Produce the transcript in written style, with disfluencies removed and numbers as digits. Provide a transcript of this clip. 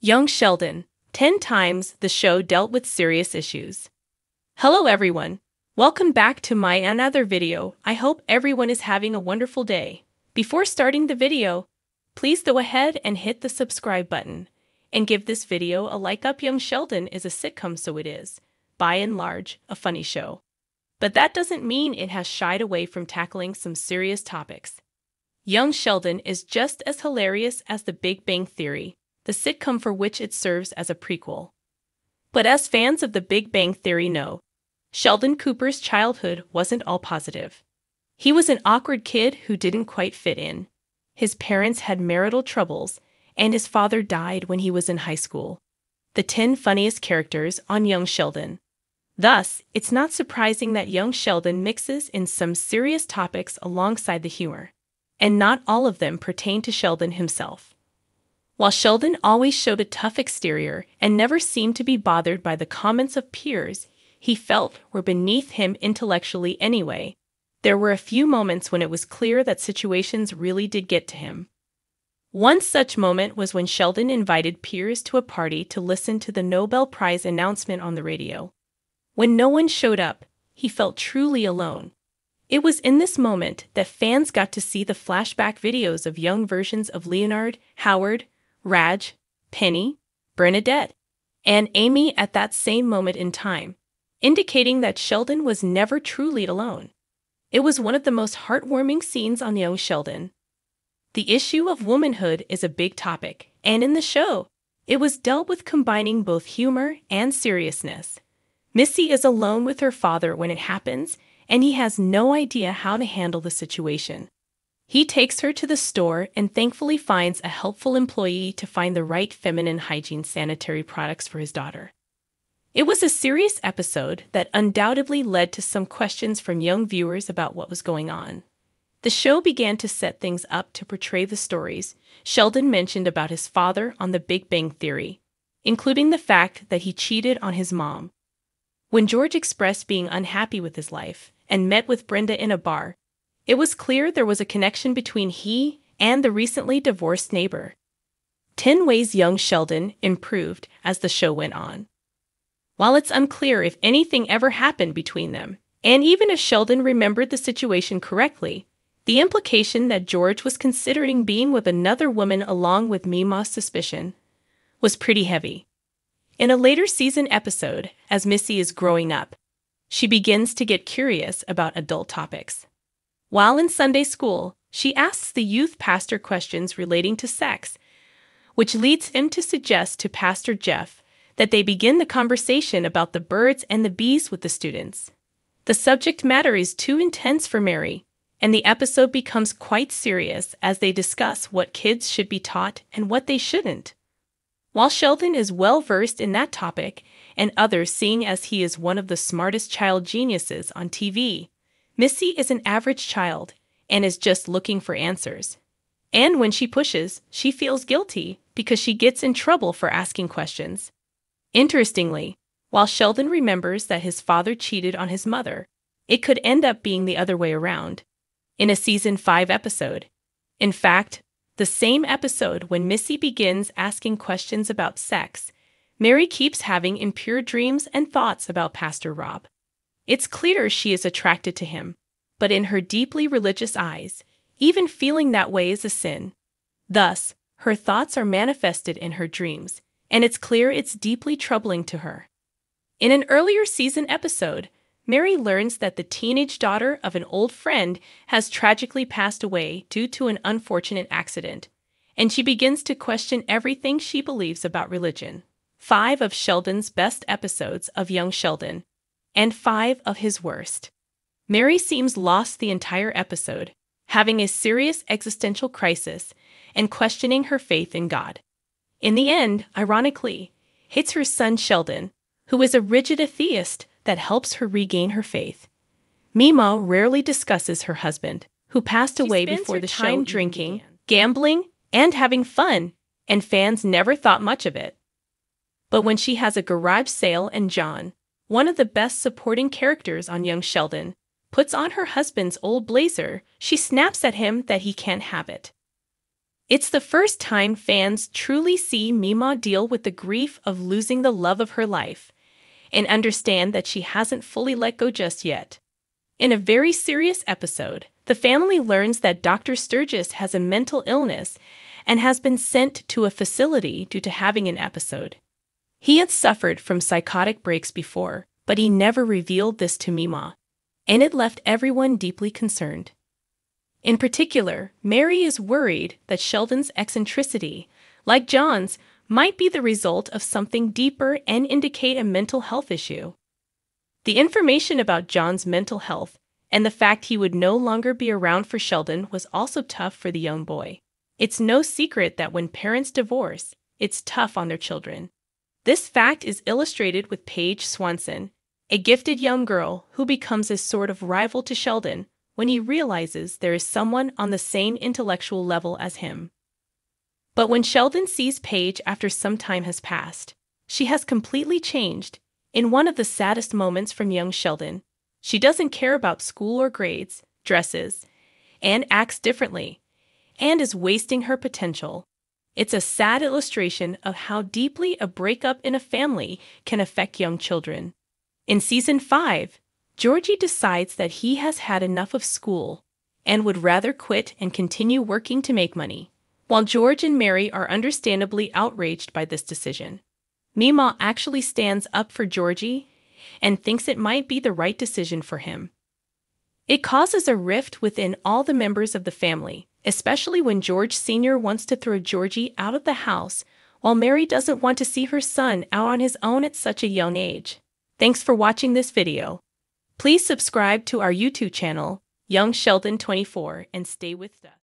Young Sheldon. 10 times the show dealt with serious issues. Hello everyone. Welcome back to my another video. I hope everyone is having a wonderful day. Before starting the video, please go ahead and hit the subscribe button and give this video a like up. Young Sheldon is a sitcom, so it is, by and large, a funny show. But that doesn't mean it has shied away from tackling some serious topics. Young Sheldon is just as hilarious as The Big Bang Theory, the sitcom for which it serves as a prequel. But as fans of The Big Bang Theory know, Sheldon Cooper's childhood wasn't all positive. He was an awkward kid who didn't quite fit in. His parents had marital troubles, and his father died when he was in high school. The 10 funniest characters on Young Sheldon. Thus, it's not surprising that Young Sheldon mixes in some serious topics alongside the humor. And not all of them pertain to Sheldon himself. While Sheldon always showed a tough exterior and never seemed to be bothered by the comments of peers he felt were beneath him intellectually anyway, there were a few moments when it was clear that situations really did get to him. One such moment was when Sheldon invited peers to a party to listen to the Nobel Prize announcement on the radio. When no one showed up, he felt truly alone. It was in this moment that fans got to see the flashback videos of young versions of Leonard, Howard, Raj, Penny, Bernadette, and Amy at that same moment in time, indicating that Sheldon was never truly alone. It was one of the most heartwarming scenes on Young Sheldon. The issue of womanhood is a big topic, and in the show, it was dealt with combining both humor and seriousness. Missy is alone with her father when it happens, and he has no idea how to handle the situation. He takes her to the store and thankfully finds a helpful employee to find the right feminine hygiene sanitary products for his daughter. It was a serious episode that undoubtedly led to some questions from young viewers about what was going on. The show began to set things up to portray the stories Sheldon mentioned about his father on The Big Bang Theory, including the fact that he cheated on his mom. When George expressed being unhappy with his life and met with Brenda in a bar, it was clear there was a connection between he and the recently divorced neighbor. 10 ways Young Sheldon improved as the show went on. While it's unclear if anything ever happened between them, and even if Sheldon remembered the situation correctly, the implication that George was considering being with another woman along with Mima's suspicion was pretty heavy. In a later season episode, as Missy is growing up, she begins to get curious about adult topics. While in Sunday school, she asks the youth pastor questions relating to sex, which leads him to suggest to Pastor Jeff that they begin the conversation about the birds and the bees with the students. The subject matter is too intense for Mary, and the episode becomes quite serious as they discuss what kids should be taught and what they shouldn't. While Sheldon is well versed in that topic, and others seeing as he is one of the smartest child geniuses on TV, Missy is an average child and is just looking for answers. And when she pushes, she feels guilty because she gets in trouble for asking questions. Interestingly, while Sheldon remembers that his father cheated on his mother, it could end up being the other way around. In a season 5 episode. In fact, the same episode when Missy begins asking questions about sex, Mary keeps having impure dreams and thoughts about Pastor Rob. It's clear she is attracted to him, but in her deeply religious eyes, even feeling that way is a sin. Thus, her thoughts are manifested in her dreams, and it's clear it's deeply troubling to her. In an earlier season episode, Mary learns that the teenage daughter of an old friend has tragically passed away due to an unfortunate accident, and she begins to question everything she believes about religion. 5 of Sheldon's best episodes of Young Sheldon, and 5 of his worst. Mary seems lost the entire episode, having a serious existential crisis and questioning her faith in God. In the end, ironically, it's her son Sheldon, who is a rigid atheist, that helps her regain her faith. Mima rarely discusses her husband, who passed away before the show, drinking, gambling, and having fun, and fans never thought much of it. But when she has a garage sale and John, one of the best supporting characters on Young Sheldon, puts on her husband's old blazer, she snaps at him that he can't have it. It's the first time fans truly see Mima deal with the grief of losing the love of her life and understand that she hasn't fully let go just yet. In a very serious episode, the family learns that Dr. Sturgis has a mental illness and has been sent to a facility due to having an episode. He had suffered from psychotic breaks before, but he never revealed this to Mima, and it left everyone deeply concerned. In particular, Mary is worried that Sheldon's eccentricity, like John's, might be the result of something deeper and indicate a mental health issue. The information about John's mental health and the fact he would no longer be around for Sheldon was also tough for the young boy. It's no secret that when parents divorce, it's tough on their children. This fact is illustrated with Paige Swanson, a gifted young girl who becomes a sort of rival to Sheldon when he realizes there is someone on the same intellectual level as him. But when Sheldon sees Paige after some time has passed, she has completely changed. In one of the saddest moments from young Sheldon, she doesn't care about school or grades, dresses, and acts differently, and is wasting her potential. It's a sad illustration of how deeply a breakup in a family can affect young children. In Season 5, Georgie decides that he has had enough of school and would rather quit and continue working to make money. While George and Mary are understandably outraged by this decision, Mima actually stands up for Georgie and thinks it might be the right decision for him. It causes a rift within all the members of the family, especially when George Sr. wants to throw Georgie out of the house, while Mary doesn't want to see her son out on his own at such a young age. Thanks for watching this video. Please subscribe to our YouTube channel, Young Sheldon 24, and stay with us.